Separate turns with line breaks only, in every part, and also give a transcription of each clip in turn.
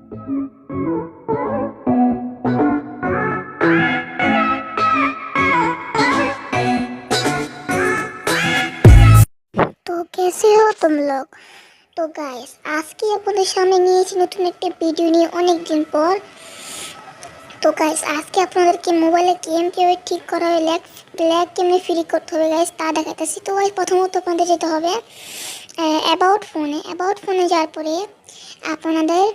तो कैसे हो तुम लोग। तो गाइस আজকে আপনাদের সামনে নিয়েছি নতুন একটা ভিডিও নিয়ে অনেক দিন পর। তো গাইস আজকে আপনাদেরকে মোবাইলে গেম কিভাবে ঠিক করা হয়, ল্যাগ কেমনে ফ্রি করতে হবে গাইস তা দেখাতেছি। তো গাইস প্রথমত আপনাদের যেতে হবে অ্যাবাউট ফোনে যাওয়ার পরে আপনাদের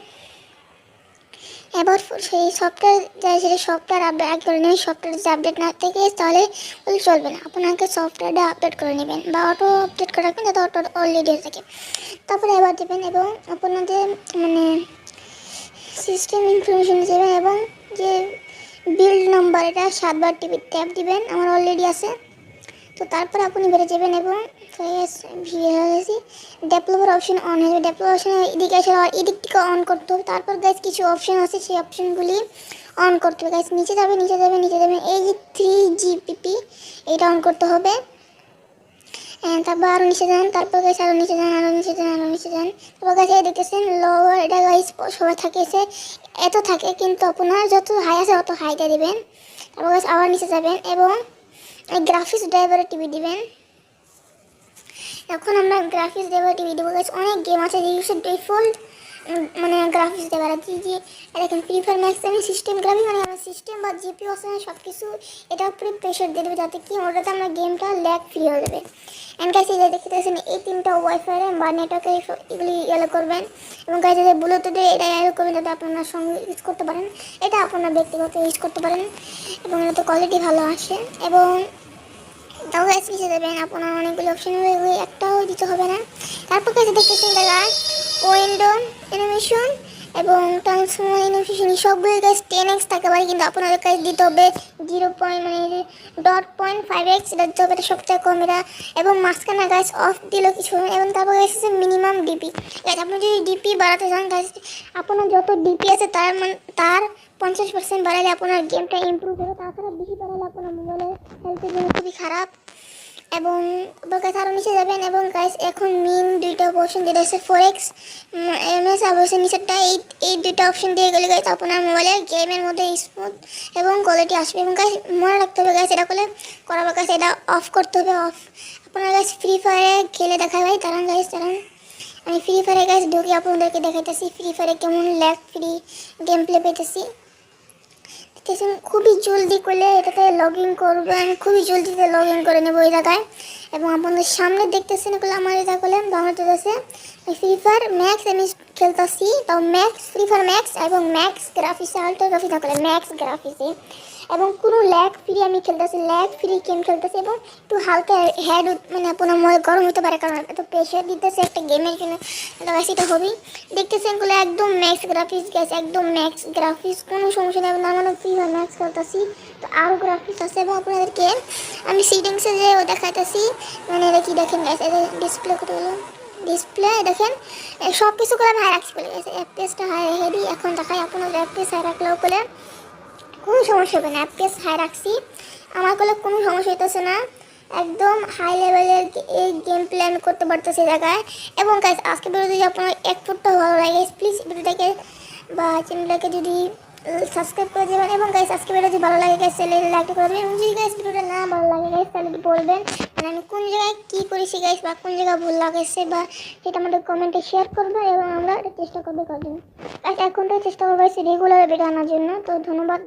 এবার সেই সফটওয়্যার সেই সফটওয়্যার আপডেট করে নেবেন। সফটওয়্যার যদি আপডেট না থেকে তাহলে ওই চলবে না, আপনাকে সফটওয়্যারটা আপডেট করে নেবেন বা অটো আপডেট করে রাখবেন যাতে অটো অলরেডি হয়ে থাকে। তারপরে এবার দেবেন এবং আপনাদের মানে সিস্টেম ইনফরমেশন দেবেন এবং যে বিল্ড নাম্বার এটা 7বার টিপে ট্যাপ দিবেন, আমার অলরেডি আছে। তো তারপর আপনি বেড়ে যাবেন এবং ডেভেলপার অপশন অন হয়ে যাবে। ডেভেলপার অপশন এদিকে আসলে এদিক থেকে অন করতে হবে। তারপর গাইজ কিছু অপশন আছে, সেই অপশনগুলি অন করতে হবে। গাইজ নিচে যাবে এই যে 3GPP এটা অন করতে হবে। তারপর আরও নিচে যান, তারপর গাইজ আরও নিচে যান। তারপর গাইজ দেখতেছেন লোয়ার, এটা গাইজ সবাই থাকে এত থাকে, কিন্তু আপনার যত হাই আছে অত হাইটা দেবেন। তারপর গাইজ আবার নিচে যাবেন এবং গ্রাফিক্স ড্রাইভারে টিভি দিবেন। এখন আমরা গ্রাফিক্স ড্রাইভার টিভি দেবো গাইজ। অনেক গেম আছে যেগুলো ডিফল্ট মানে গ্রাফিক্স ড্রাইভার আছে, যে দেখেন ফ্রি ফায়ার ম্যাক্স আমি সিস্টেম গ্রাফিক্স মানে আমার সিস্টেম বা জিপিও আছে সব কিছু এটা উপরে প্রেশার দিয়ে দেবে, যাতে কি ওটাতে আমরা গেমটা ল্যাগ ফ্রি হয়ে যাবে। অ্যান্ড গাইজ এই দেখতে পাচ্ছেন এই 3টা ওয়াইফাই বা নেটওয়ার্কে এগুলি ইয়ে করবেন এবং গাইজ এই ব্লুটুথে এটা ইয়ে করবেন যাতে আপনার সঙ্গে ইউজ করতে পারেন। এটা আপনার ব্যক্তিগত ইউজ করতে পারেন এবং এটাতে কোয়ালিটি ভালো আসে। এবং তাও গাইজ পিছিয়ে দেবেন, আপনার অনেকগুলো অপশন হবে, একটাও দিতে হবে না। তারপর কাছে দেখতেছেন জায়গায় উইন্ডো অ্যানিমেশন এবং ট্রান্সফর্মার অ্যানিমেশন সবগুলো গাইজ 10x থাকতে পারে, কিন্তু আপনাদের কাছে দিতে হবে 0.5x এটা দিতে হবে, এটা সবথেকে কম এটা। এবং মাঝখানে গাইজ অফ দিল কিছু এবং তারপর গাইজ আছে মিনিমাম ডিপি। গাইজ আপনি যদি ডিপি বাড়াতে চান গাইজ, আপনার যত ডিপি আছে তার 50% বাড়ালে আপনার গেমটা ইমপ্রুভ হবে। তাছাড়া বেশি বাড়ালে আপনার মোবাইলের হেলথের জন্য খুবই খারাপ। এবং গাইজ আরও নিচে যাবেন এবং গাইজ এখন মেন দুইটা অপশন যেটা আছে 4x এমএস অবশ্যই নিচেরটা এই দুইটা অপশন দিয়ে গেলে গাইজ আপনার মোবাইলের গেমের মধ্যে স্মুথ এবং কোয়ালিটি আসবে। এবং গাইজ মনে রাখতে হবে গাইজ এটা করাবার কাছে এটা অফ করতে হবে। অফ আপনার গাইজ ফ্রি ফায়ারে খেলে দেখায় ভাই দাঁড়ান আমি ফ্রি ফায়ারে গাইজ ঢুকে আপনাদেরকে দেখাইতেছি ফ্রি ফায়ারে কেমন ল্যাগ ফ্রি গেম প্লে পেতেছি। খুবই জলদি করলে এটাতে লগ ইন করবেন, খুবই জলদিতে লগ ইন করে নেবো এই জায়গায়। এবং আপনাদের সামনে দেখতেছেন এগুলো আমার এটা করলেন বাংলাদেশ আছে ফ্রি ফায়ার ম্যাক্স আমি খেলতেছি, তাও ম্যাক্স ফ্রি ফায়ার ম্যাক্স এবং ম্যাক্স গ্রাফিক্সে আল্ট্রা গ্রাফিক্স থাকলে ম্যাক্স গ্রাফিক্সে এবং কোনো ল্যাগ ফ্রি আমি খেলতেছি, ল্যাগ ফ্রি গেম খেলতেছি। এবং একটু হালকা হেড মানে আপনার মনে গরম হতে পারে, কারণ এত প্রেশার দিতেছে একটা গেমের জন্য, সেটা হবেই। দেখতেছেন এগুলো একদম ম্যাক্স গ্রাফিক্স গেছে, একদম ম্যাক্স গ্রাফিক্স, কোনো সমস্যা নেই। আমরা ফ্রি ফায়ার ম্যাক্স খেলতেছি, তো আরও গ্রাফিক্স আছে। এবং আপনাদেরকে আমি সিটিংসে যে দেখাইতেছি মানে এটা কি দেখেন গেছে ডিসপ্লে করতে গেলাম, ডিসপ্লে দেখেন সব কিছু করে আমি হাই রাখছি বলে গেছে। এফপিএসটা হাই রেখে দিই, এখন দেখাই আপনাদের এফপিএস হাই রাখলেও বলে কোনো সমস্যা হবে না। এফপিএস হাই রাখছি, আমার করলে কোনো সমস্যা হইতেছে না, একদম হাই লেভেলের এই গেম প্লে আমি করতে পারতেছি জায়গায়। এবং গাইজ আজকে ভিডিও যদি আপনার এক ফুটটা ভালো লাগে প্লিজ ভিডিওটাকে বা চ্যানেলটাকে যদি সাবস্ক্রাইব করে দেবেন। এবং গাইজ আজকে ভিডিও যদি ভালো লাগে গাইজ চ্যানেল লাইক করে দেবেন। এবং যদি গাইজ ভিডিওটা না ভালো লাগে গাইজ তাহলে বলবেন, মানে আমি কোন জায়গায় কী করেছি গাইজ বা কোন জায়গায় ভুল লাগেছে বা সেটা আমাদের কমেন্টে শেয়ার করবেন এবং আমরা এটা চেষ্টা করবো করার জন্য। গাইজ এখন থেকে চেষ্টা করবো রেগুলার ভিডিও আনার জন্য। তো ধন্যবাদ।